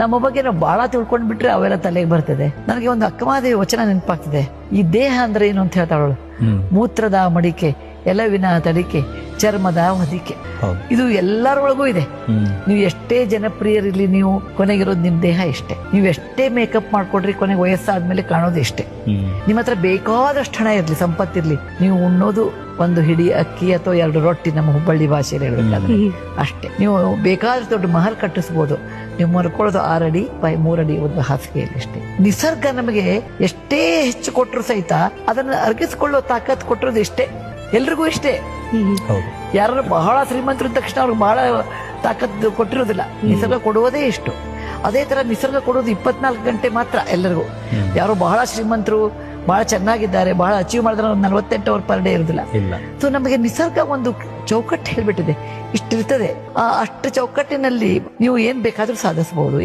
ನಮ್ಮ ಬಗ್ಗೆ ನಾವು ಬಹಳ ತಿಳ್ಕೊಂಡ್ ಬಿಟ್ರೆ ಅವೆಲ್ಲ ತಲೆಗೆ ಬರ್ತದೆ. ನನಗೆ ಒಂದು ಅಕ್ಕಮಾದೇವಿ ವಚನ ನೆನಪಾಗ್ತದೆ. ಈ ದೇಹ ಅಂದ್ರೆ ಏನು ಅಂತ ಹೇಳ್ತಾಳು, ಮೂತ್ರದ ಮಡಿಕೆ, ಎಲವಿನ ತಡಿಕೆ, ಚರ್ಮದ ಹೊದಿಕೆ. ಇದು ಎಲ್ಲರೊಳಗೂ ಇದೆ. ನೀವು ಎಷ್ಟೇ ಜನಪ್ರಿಯರಿರ್ಲಿ, ನೀವು ಕೊನೆಗಿರೋದು ನಿಮ್ ದೇಹ ಇಷ್ಟೇ. ನೀವು ಎಷ್ಟೇ ಮೇಕಪ್ ಮಾಡ್ಕೊಡ್ರಿ, ಕೊನೆಗೆ ವಯಸ್ಸಾದ್ಮೇಲೆ ಕಾಣೋದು ಇಷ್ಟೇ. ನಿಮ್ಮ ಹತ್ರ ಬೇಕಾದಷ್ಟು ಹಣ ಇರ್ಲಿ, ಸಂಪತ್ತಿರ್ಲಿ, ನೀವು ಉಣ್ಣೋದು ಒಂದು ಹಿಡಿ ಅಕ್ಕಿ ಅಥವಾ 2 ರೊಟ್ಟಿ, ನಮ್ಮ ಹುಬ್ಬಳ್ಳಿ ಭಾಷೆಯಲ್ಲಿ ಹೇಳ್ಬೇಕಾದ್ರೆ ಅಷ್ಟೇ. ನೀವು ಬೇಕಾದಷ್ಟು ದೊಡ್ಡ ಮಹಲ್ ಕಟ್ಟಿಸ್ಬೋದು, ನೀವು ಮರ್ಕೊಳ್ಳೋದು 6 ಅಡಿ ಬೈ 3 ಅಡಿ ಒಂದು ಹಾಸಿಗೆಯಲ್ಲಿ ಅಷ್ಟೇ. ನಿಸರ್ಗ ನಮಗೆ ಎಷ್ಟೇ ಹೆಚ್ಚು ಕೊಟ್ಟರು ಸಹಿತ ಅದನ್ನ ಅರ್ಗಿಸ್ಕೊಳ್ಳೋ ತಾಕತ್ ಕೊಟ್ಟಿರೋದು ಇಷ್ಟೇ, ಎಲ್ರಿಗೂ ಇಷ್ಟೇ. ಯಾರು ಬಹಳ ಶ್ರೀಮಂತರು ಇದ್ದ ತಕ್ಷಣ ಅವ್ರಿಗೆ ಬಹಳ ತಾಕತ್ತು ಕೊಟ್ಟಿರೋದಿಲ್ಲ. ನಿಸರ್ಗ ಕೊಡುವುದೇ ಇಷ್ಟು. ಅದೇ ತರ ನಿಸರ್ಗ ಕೊಡೋದು 24 ಗಂಟೆ ಮಾತ್ರ ಎಲ್ಲರಿಗೂ. ಯಾರು ಬಹಳ ಶ್ರೀಮಂತರು, ಬಹಳ ಚೆನ್ನಾಗಿದ್ದಾರೆ, ಬಹಳ ಅಚೀವ್ ಮಾಡಿದ್ರೆ 48 ಅವರ್ ಪರ್ ಡೇ ಇರೋದಿಲ್ಲ. ಸೊ ನಮಗೆ ನಿಸರ್ಗ ಒಂದು ಚೌಕಟ್ಟು ಹೇಳ್ಬಿಟ್ಟಿದೆ, ಇಷ್ಟಿರ್ತದೆ. ಅಷ್ಟು ಚೌಕಟ್ಟಿನಲ್ಲಿ ನೀವು ಏನ್ ಬೇಕಾದ್ರೂ ಸಾಧಿಸಬಹುದು.